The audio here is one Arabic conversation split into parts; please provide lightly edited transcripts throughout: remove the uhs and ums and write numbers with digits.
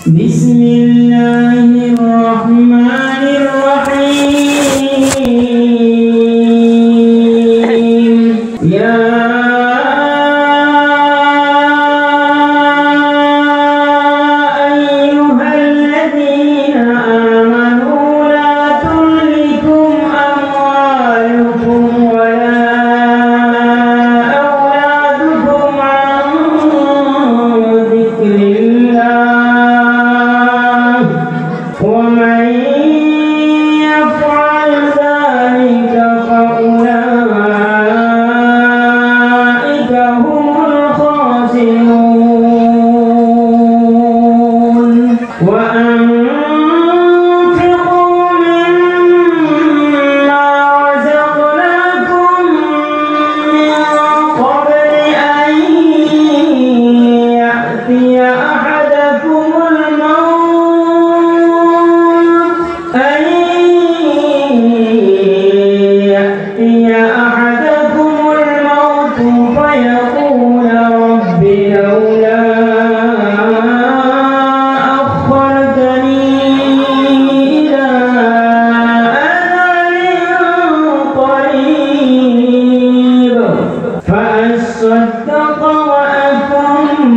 بسم الله الرحمن الرحيم يا أيها الذين آمنوا لا تلهكم أموالكم ولا أولادكم عن ذكر الله ومن يفعل ذلك فأولئك هم الخاسرون وأنفقوا مما رزقناكم من قبل أن يأتي أحدكم الموت فيقول رب لولا أخرتني إلى أجل قريب فأصدق وأكن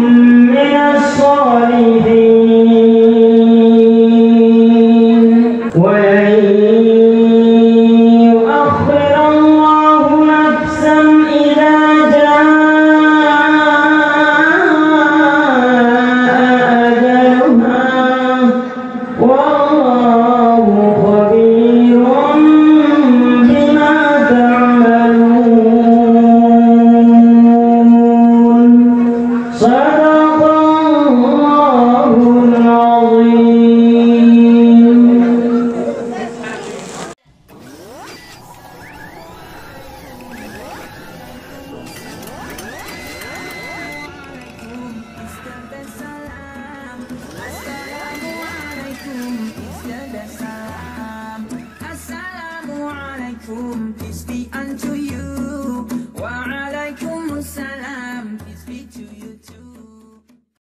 من الصالحين ولن يؤخر الله نفسا إذا جاء أجلها والله خبير بما تعملون صدق الله العظيم. Assalamualaikum, peace be unto you. Wa alaikum assalam, peace be to you too.